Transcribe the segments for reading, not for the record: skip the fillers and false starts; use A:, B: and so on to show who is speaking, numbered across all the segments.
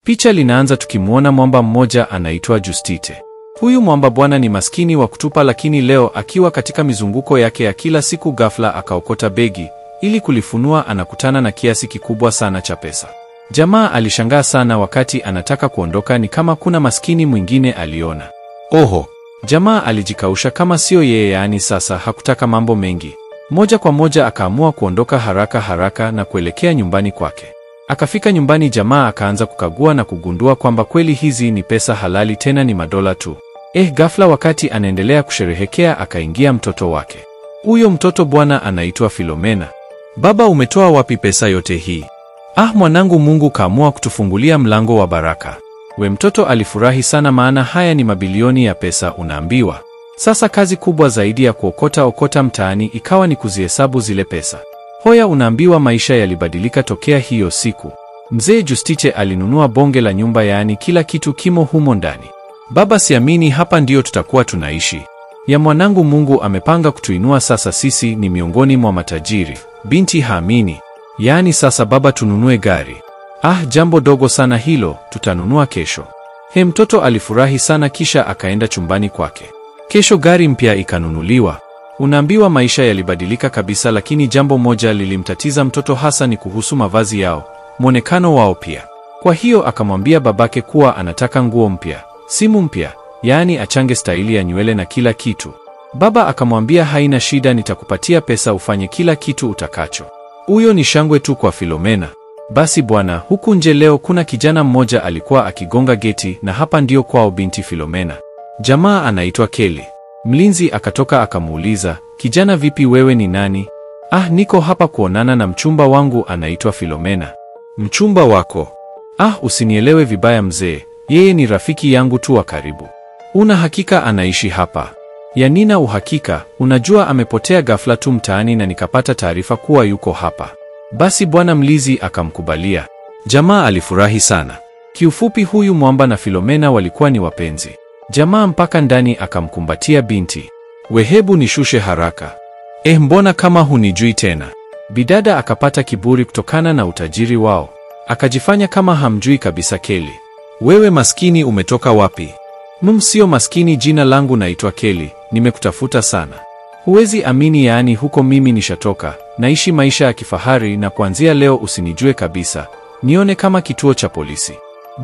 A: Picha linaanza tukimuona mwamba mmoja anaitwa Justite. Huyu mwamba bwana ni maskini wa kutupa, lakini leo akiwa katika mizunguko yake ya kila siku, ghafla akaokota begi. Ili kulifunua anakutana na kiasi kikubwa sana cha pesa. Jamaa alishangaa sana wakati anataka kuondoka, ni kama kuna maskini mwingine aliona. Oho! Jamaa alijikausha kama sio yeye, yaani sasa hakutaka mambo mengi. Moja kwa moja akaamua kuondoka haraka haraka na kuelekea nyumbani kwake. Akafika nyumbani, jamaa akaanza kukagua na kugundua kwamba kweli hizi ni pesa halali, tena ni madola tu. Ghafla wakati anaendelea kusherehekea akaingia mtoto wake. Huyo mtoto bwana anaitwa Philomena. Baba, umetoa wapi pesa yote hii? Mwanangu, Mungu kaamua kutufungulia mlango wa baraka. We mtoto alifurahi sana, maana haya ni mabilioni ya pesa unaambiwa. Sasa kazi kubwa zaidi ya kuokota mtaani ikawa ni kuzihesabu zile pesa. Hoya, unaambiwa maisha yalibadilika tokea hiyo siku. Mzee Justite alinunua bonge la nyumba, yaani kila kitu kimo humo ndani. Baba, siamini hapa ndio tutakuwa tunaishi. Ya mwanangu, Mungu amepanga kutuinua sasa, sisi ni miongoni mwa matajiri. Binti haamini. Yaani sasa baba, tununue gari? Jambo dogo sana hilo, tutanunua kesho. Mtoto alifurahi sana, kisha akaenda chumbani kwake. Kesho gari mpya ikanunuliwa. Unaambiwa maisha yalibadilika kabisa, lakini jambo moja lilimtatiza mtoto hasa, ni kuhusu mavazi yao, mwonekano wao pia. Kwa hiyo akamwambia babake kuwa anataka nguo mpya, simu mpya, yaani achange staili ya nywele na kila kitu. Baba akamwambia haina shida, nitakupatia pesa ufanye kila kitu utakacho. Huyo ni shangwe tu kwa Philomena. Basi bwana, huku nje leo kuna kijana mmoja alikuwa akigonga geti, na hapa ndio kwao binti Philomena. Jamaa anaitwa Kelly. Mlinzi akatoka akamuuliza, kijana, vipi, wewe ni nani? Niko hapa kuonana na mchumba wangu anaitwa Philomena. Mchumba wako? Usinielewe vibaya mzee, yeye ni rafiki yangu tu wa karibu. Una hakika anaishi hapa? Ya nina uhakika, unajua amepotea ghafla tu mtaani na nikapata taarifa kuwa yuko hapa. Basi bwana mlinzi akamkubalia. Jamaa alifurahi sana. Kiufupi, huyu mwamba na Philomena walikuwa ni wapenzi. Jamaa mpaka ndani akamkumbatia binti. Wehebu nishushe haraka. Mbona kama hunijui tena? Bidada akapata kiburi kutokana na utajiri wao. Akajifanya kama hamjui kabisa Kelly. Wewe maskini, umetoka wapi? Sio maskini, jina langu naitwa Kelly, nimekutafuta sana. Huwezi amini, yaani huko mimi nishatoka, naishi maisha ya kifahari, na kuanzia leo usinijue kabisa, nione kama kituo cha polisi.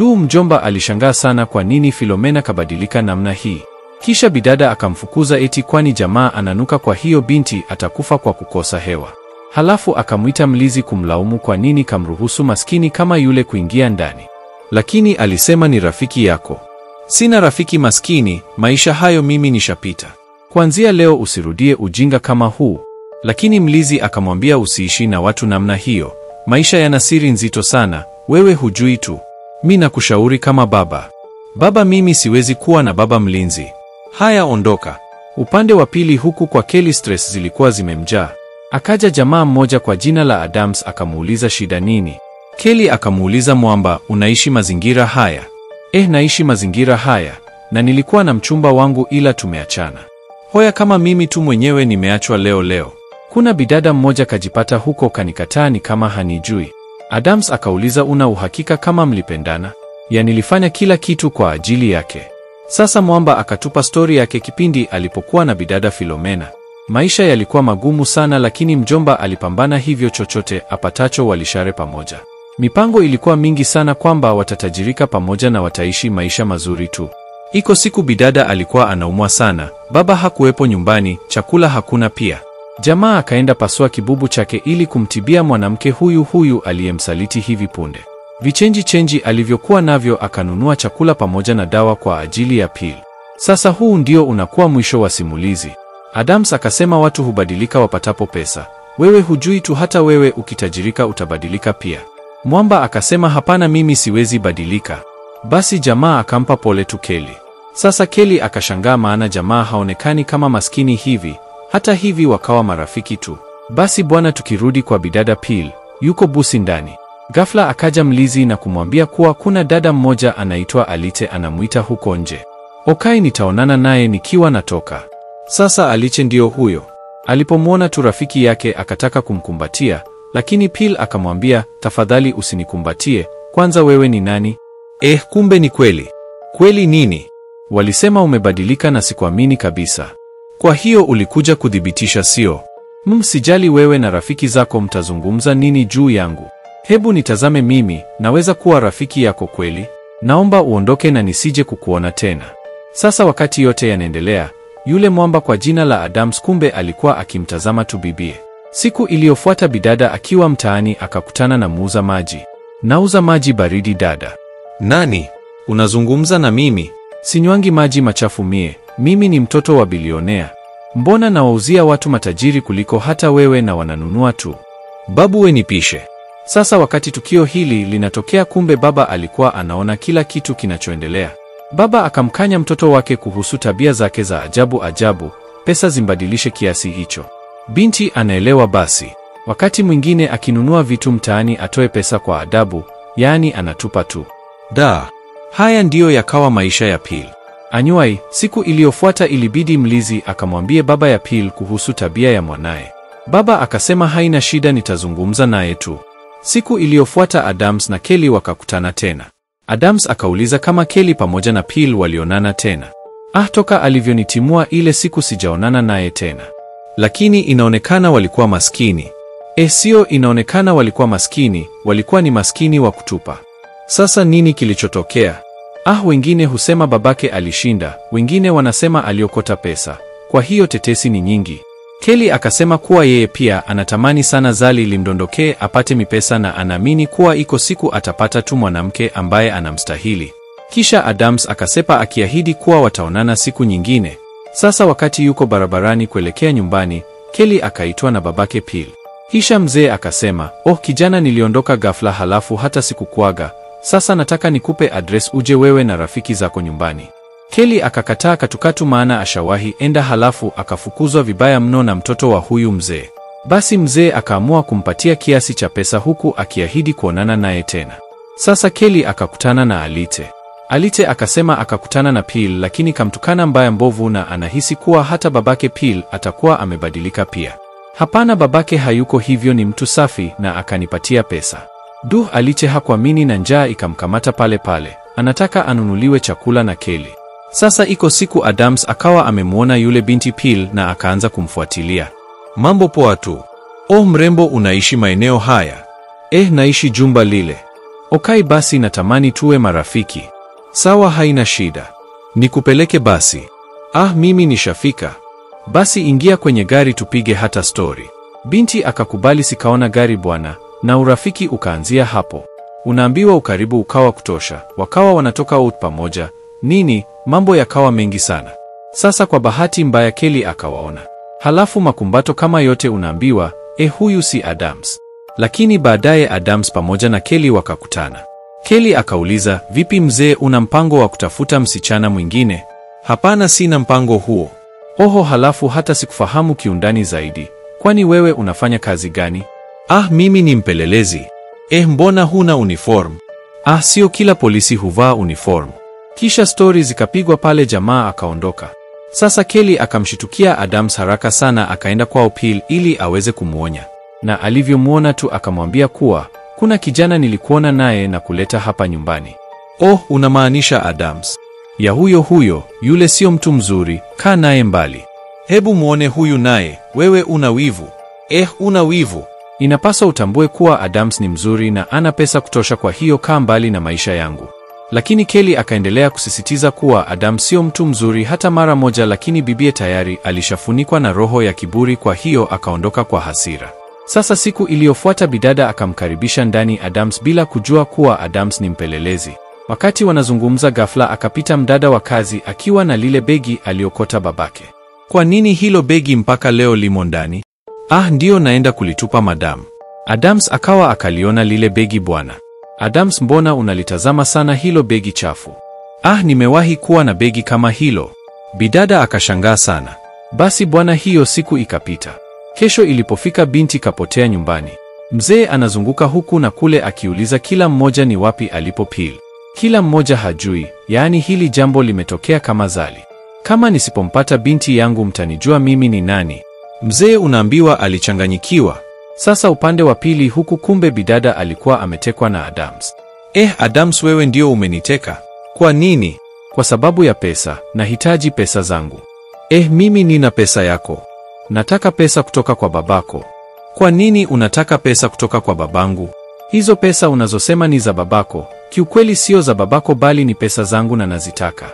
A: Mjomba alishangaa sana kwa nini Philomena kabadilika namna hii. Kisha bidada akamfukuza eti kwani jamaa ananuka, kwa hiyo binti atakufa kwa kukosa hewa. Halafu akamwita mlinzi kumlaumu kwa nini kamruhusu maskini kama yule kuingia ndani. Lakini alisema ni rafiki yako. Sina rafiki maskini, maisha hayo mimi nishapita. Kuanzia leo usirudie ujinga kama huu. Lakini mlinzi akamwambia usiishi na watu namna hiyo, maisha yana siri nzito sana, wewe hujui tu. Mimi nakushauri kama baba. Baba, mimi siwezi kuwa na baba mlinzi. Haya, ondoka. Upande wa pili huku kwa Kelly stress zilikuwa zimemjaa. Akaja jamaa mmoja kwa jina la Adams akamuuliza shida nini. Kelly akamuuliza mwamba, unaishi mazingira haya? Naishi mazingira haya, na nilikuwa na mchumba wangu ila tumeachana. Hoya, kama mimi tu mwenyewe nimeachwa leo. Kuna bidada mmoja kajipata huko kanikataa ni kama hanijui. Adams akauliza, una uhakika kama mlipendana? Ya, nilifanya kila kitu kwa ajili yake. Sasa mwamba akatupa stori yake kipindi alipokuwa na bidada Philomena. Maisha yalikuwa magumu sana, lakini mjomba alipambana hivyo chochote apatacho walishare pamoja. Mipango ilikuwa mingi sana kwamba watatajirika pamoja na wataishi maisha mazuri tu. Iko siku bidada alikuwa anaumwa sana, baba hakuwepo nyumbani, chakula hakuna pia. Jamaa akaenda pasua kibubu chake ili kumtibia mwanamke huyu aliyemsaliti hivi punde. Vichenji alivyokuwa navyo akanunua chakula pamoja na dawa kwa ajili ya pili. Sasa huu ndio unakuwa mwisho wa simulizi. Adams akasema watu hubadilika wapatapo pesa. Wewe hujui tu, hata wewe ukitajirika utabadilika pia. Mwamba akasema hapana, mimi siwezi badilika. Basi jamaa akampa pole tu Kelly. Sasa Kelly akashangaa, maana jamaa haonekani kama maskini hivi. Hata hivi wakawa marafiki tu. Basi bwana, tukirudi kwa bidada Pil, yuko busi ndani. Ghafla akaja mlinzi na kumwambia kuwa kuna dada mmoja anaitwa Alite anamuita huko nje. Okay, nitaonana naye nikiwa natoka. Sasa Alite ndio huyo. Alipomwona tu rafiki yake akataka kumkumbatia, lakini Pil akamwambia, tafadhali usinikumbatie, kwanza wewe ni nani? Kumbe ni kweli. Kweli nini? Walisema umebadilika na sikuamini kabisa. Kwa hiyo ulikuja kuthibitisha sio? Sijali wewe na rafiki zako mtazungumza nini juu yangu. Hebu nitazame mimi, naweza kuwa rafiki yako kweli? Naomba uondoke na nisije kukuona tena. Sasa wakati yote yanaendelea, yule mwamba kwa jina la Adams kumbe alikuwa akimtazama tu bibie. Siku iliyofuata bidada akiwa mtaani akakutana na muuza maji. Nauza maji baridi dada. Nani? Unazungumza na mimi? Sinywangi maji machafu mie. Mimi ni mtoto wa bilionea. Mbona nawauzia watu matajiri kuliko hata wewe na wananunua tu? Babu we nipishe. Sasa wakati tukio hili linatokea kumbe baba alikuwa anaona kila kitu kinachoendelea. Baba akamkanya mtoto wake kuhusu tabia zake za ajabu ajabu, pesa zimbadilishe kiasi hicho. Binti anaelewa basi. Wakati mwingine akinunua vitu mtaani atoe pesa kwa adabu, yaani anatupa tu. Haya ndiyo yakawa maisha ya Pili. Anyuai, siku iliyofuata ilibidi mlizi akamwambie baba ya Pili kuhusu tabia ya mwanaye. Baba akasema haina shida, nitazungumza naye tu. Siku iliyofuata Adams na Kelly wakakutana tena. Adams akauliza kama Kelly pamoja na Pili walionana tena. Toka alivyonitimua ile siku sijaonana naye tena. Lakini inaonekana walikuwa maskini. Sio inaonekana walikuwa maskini, walikuwa ni maskini wa kutupa. Sasa nini kilichotokea? Wengine husema babake alishinda, wengine wanasema aliokota pesa. Kwa hiyo tetesi ni nyingi. Kelly akasema kuwa yeye pia anatamani sana Zali limdondokee apate mipesa na anaamini kuwa iko siku atapata tu mwanamke ambaye anamstahili. Kisha Adams akasepa akiahidi kuwa wataonana siku nyingine. Sasa wakati yuko barabarani kuelekea nyumbani, Kelly akaitwa na babake Pili. Kisha mzee akasema, kijana, niliondoka ghafla halafu hata sikukuaga. Sasa nataka nikupe address uje wewe na rafiki zako nyumbani. Kelly akakataa katukatu maana ashawahi enda halafu akafukuzwa vibaya mno na mtoto wa huyu mzee. Basi mzee akaamua kumpatia kiasi cha pesa huku akiahidi kuonana naye tena. Sasa Kelly akakutana na Alite akasema akakutana na Pili lakini kamtukana mbaya mbovu na anahisi kuwa hata babake Pili atakuwa amebadilika pia. Hapana, babake hayuko hivyo, ni mtu safi na akanipatia pesa. Alite hakuamini na njaa ikamkamata pale pale. Anataka anunuliwe chakula na Kelly. Sasa iko siku Adams akawa amemuona yule binti Pili na akaanza kumfuatilia. Mambo poa tu. Mrembo, unaishi maeneo haya? Naishi jumba lile. Okay, basi natamani tuwe marafiki. Sawa, haina shida. Nikupeleke basi. Mimi nishafika. Basi ingia kwenye gari tupige hata story. Binti akakubali, sikaona gari bwana, na urafiki ukaanzia hapo. Unaambiwa ukaribu ukawa kutosha, wakawa wanatoka out pamoja. Mambo yakawa mengi sana. Sasa kwa bahati mbaya Kelly akawaona. Halafu makumbato kama yote unaambiwa, huyu si Adams. Lakini baadaye Adams pamoja na Kelly wakakutana. Kelly akauliza, vipi mzee, una mpango wa kutafuta msichana mwingine? Hapana, sina mpango huo. Halafu hata sikufahamu kiundani zaidi. Kwani wewe unafanya kazi gani? Mimi ni mpelelezi. Mbona huna uniform? Sio kila polisi huvaa uniform. Kisha stori zikapigwa pale, jamaa akaondoka. Sasa Kelly akamshitukia Adams haraka sana, akaenda kwao Pili ili aweze kumuonya. Na alivyomuona tu akamwambia kuwa kuna kijana nilikuona naye na kuleta hapa nyumbani. Unamaanisha Adams? Ya huyo, yule sio mtu mzuri, kaa naye mbali. Hebu muone huyu naye, wewe una wivu? Una wivu. Inapaswa utambue kuwa Adams ni mzuri na ana pesa kutosha, kwa hiyo kaa mbali na maisha yangu. Lakini Kelly akaendelea kusisitiza kuwa Adams sio mtu mzuri hata mara moja, lakini bibie tayari alishafunikwa na roho ya kiburi, kwa hiyo akaondoka kwa hasira. Sasa siku iliyofuata bidada akamkaribisha ndani Adams bila kujua kuwa Adams ni mpelelezi. Wakati wanazungumza ghafla akapita mdada wa kazi akiwa na lile begi aliokota babake. Kwa nini hilo begi mpaka leo limo ndani? Ndiyo naenda kulitupa madam. Adams akawa akaliona lile begi bwana. Adams, mbona unalitazama sana hilo begi chafu? Nimewahi kuwa na begi kama hilo. Bidada akashangaa sana. Basi bwana, hiyo siku ikapita. Kesho ilipofika binti kapotea nyumbani. Mzee anazunguka huku na kule akiuliza kila mmoja ni wapi alipo Pili. Kila mmoja hajui, yaani hili jambo limetokea kama Zali. Kama nisipompata binti yangu mtanijua mimi ni nani? Mzee unaambiwa alichanganyikiwa. Sasa upande wa pili huku kumbe bidada alikuwa ametekwa na Adams. Adams, wewe ndio umeniteka. Kwa nini? Kwa sababu ya pesa. Nahitaji pesa zangu. Mimi nina pesa yako. Nataka pesa kutoka kwa babako. Kwa nini unataka pesa kutoka kwa babangu? Hizo pesa unazosema ni za babako, kiukweli sio za babako bali ni pesa zangu na nazitaka.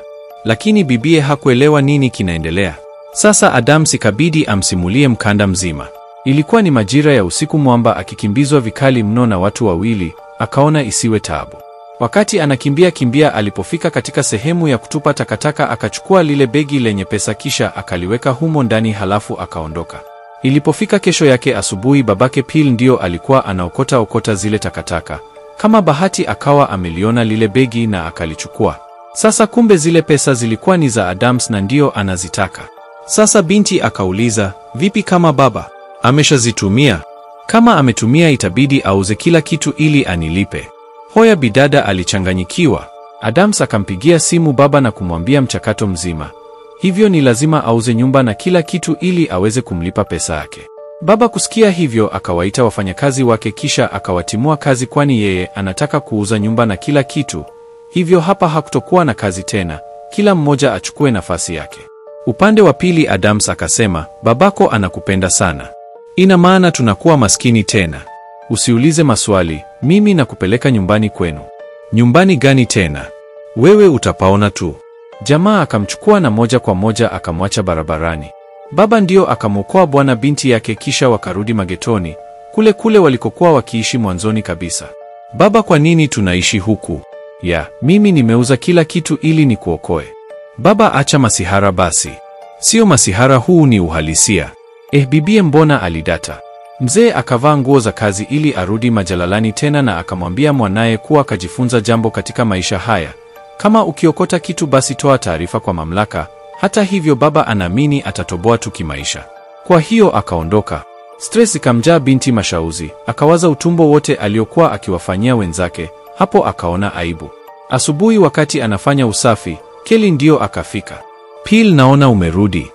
A: Lakini bibie hakuelewa nini kinaendelea. Sasa Adams ikabidi amsimulie mkanda mzima. Ilikuwa ni majira ya usiku, mwamba akikimbizwa vikali mno na watu wawili, akaona isiwe taabu. Wakati anakimbia alipofika katika sehemu ya kutupa takataka, akachukua lile begi lenye pesa kisha akaliweka humo ndani, halafu akaondoka. Ilipofika kesho yake asubuhi, babake Phil ndio alikuwa anaokota zile takataka. Kama bahati akawa ameliona lile begi na akalichukua. Sasa kumbe zile pesa zilikuwa ni za Adams na ndio anazitaka. Sasa binti akauliza, vipi kama baba ameshazitumia? Kama ametumia itabidi auze kila kitu ili anilipe. Hoya bidada alichanganyikiwa. Adams akampigia simu baba na kumwambia mchakato mzima. Hivyo ni lazima auze nyumba na kila kitu ili aweze kumlipa pesa yake. Baba kusikia hivyo akawaita wafanyakazi wake kisha akawatimua kazi, kwani yeye anataka kuuza nyumba na kila kitu. Hivyo hapa hakutokuwa na kazi tena, kila mmoja achukue nafasi yake. Upande wa pili Adams akasema, babako anakupenda sana. Ina maana tunakuwa maskini tena. Usiulize maswali, mimi nakupeleka nyumbani kwenu. Nyumbani gani tena? Wewe utapaona tu. Jamaa akamchukua na moja kwa moja akamwacha barabarani. Baba ndio akamwokoa bwana binti yake kisha wakarudi magetoni, kule kule walikokuwa wakiishi mwanzoni kabisa. Baba, kwa nini tunaishi huku? Mimi nimeuza kila kitu ili nikuokoe. Baba, acha masihara basi. Sio masihara, huu ni uhalisia. Bibie mbona alidata? Mzee akavaa nguo za kazi ili arudi majalalani tena na akamwambia mwanaye kuwa akajifunza jambo katika maisha haya. Kama ukiokota kitu basi toa taarifa kwa mamlaka. Hata hivyo baba anaamini atatoboa tu kimaisha. Kwa hiyo akaondoka. Stress ikamjaa binti Mashauzi, akawaza utumbo wote aliokuwa akiwafanyia wenzake. Hapo akaona aibu. Asubuhi wakati anafanya usafi, Kelly ndio akafika. Phil, naona umerudi.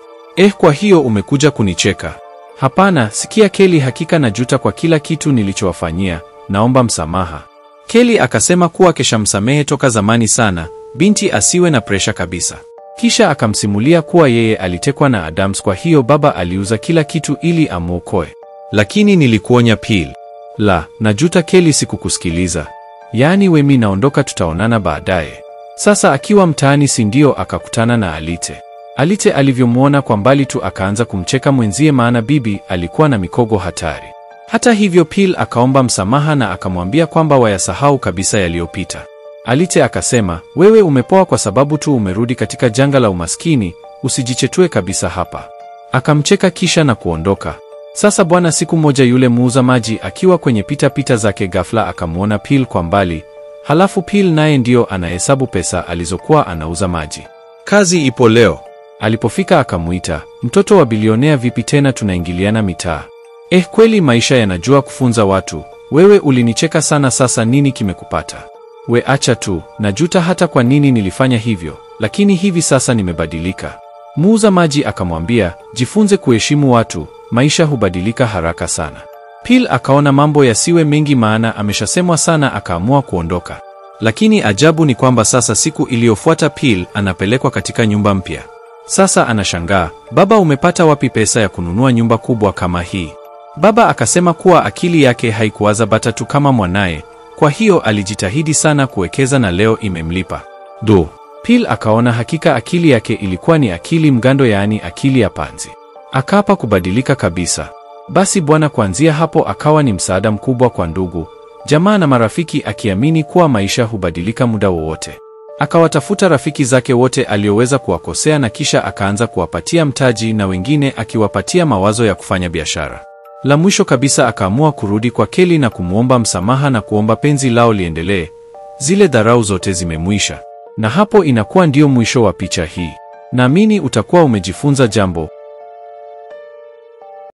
A: Kwa hiyo umekuja kunicheka? Hapana, sikia Kelly, hakika najuta kwa kila kitu nilichowafanyia. Naomba msamaha. Kelly akasema kuwa keshamsamehe toka zamani sana, binti asiwe na presha kabisa. Kisha akamsimulia kuwa yeye alitekwa na Adams, kwa hiyo baba aliuza kila kitu ili amuokoe. Lakini nilikuonya Phil. Najuta Kelly, sikukusikiliza. Yaani wemi naondoka, tutaonana baadaye. Sasa akiwa mtaani si ndio akakutana na Alite. Alite alivyomwona kwa mbali tu akaanza kumcheka mwenzie, maana bibi alikuwa na mikogo hatari. Hata hivyo Phil akaomba msamaha na akamwambia kwamba wayasahau kabisa yaliyopita. Alite akasema, wewe umepoa kwa sababu tu umerudi katika janga la umaskini, usijichetue kabisa hapa. Akamcheka kisha na kuondoka. Sasa bwana, siku moja yule muuza maji akiwa kwenye pita zake ghafla akamwona Phil kwa mbali. Halafu Phil naye ndio anahesabu pesa alizokuwa anauza maji. Kazi ipo leo. Alipofika akamuita, mtoto wa bilionea, vipi tena tunaingiliana mitaa? Kweli maisha yanajua kufunza watu. Wewe ulinicheka sana, sasa nini kimekupata? We acha tu, najuta hata kwa nini nilifanya hivyo, lakini hivi sasa nimebadilika. Muuza maji akamwambia, jifunze kuheshimu watu, maisha hubadilika haraka sana. Phil akaona mambo yasiwe mengi maana ameshasemwa sana, akaamua kuondoka. Lakini ajabu ni kwamba sasa siku iliyofuata Phil anapelekwa katika nyumba mpya. Sasa anashangaa, baba, umepata wapi pesa ya kununua nyumba kubwa kama hii? Baba akasema kuwa akili yake haikuwaza bata tu kama mwanaye, kwa hiyo alijitahidi sana kuwekeza na leo imemlipa. Phil akaona hakika akili yake ilikuwa ni akili mgando, yaani akili ya panzi. Akaapa kubadilika kabisa. Basi bwana, kuanzia hapo akawa ni msaada mkubwa kwa ndugu, jamaa na marafiki, akiamini kuwa maisha hubadilika muda wowote. Akawatafuta rafiki zake wote alioweza kuwakosea na kisha akaanza kuwapatia mtaji na wengine akiwapatia mawazo ya kufanya biashara. La mwisho kabisa akaamua kurudi kwa Kelly na kumwomba msamaha na kuomba penzi lao liendelee. Zile dharau zote zimemwisha. Na hapo inakuwa ndio mwisho wa picha hii. Naamini utakuwa umejifunza jambo.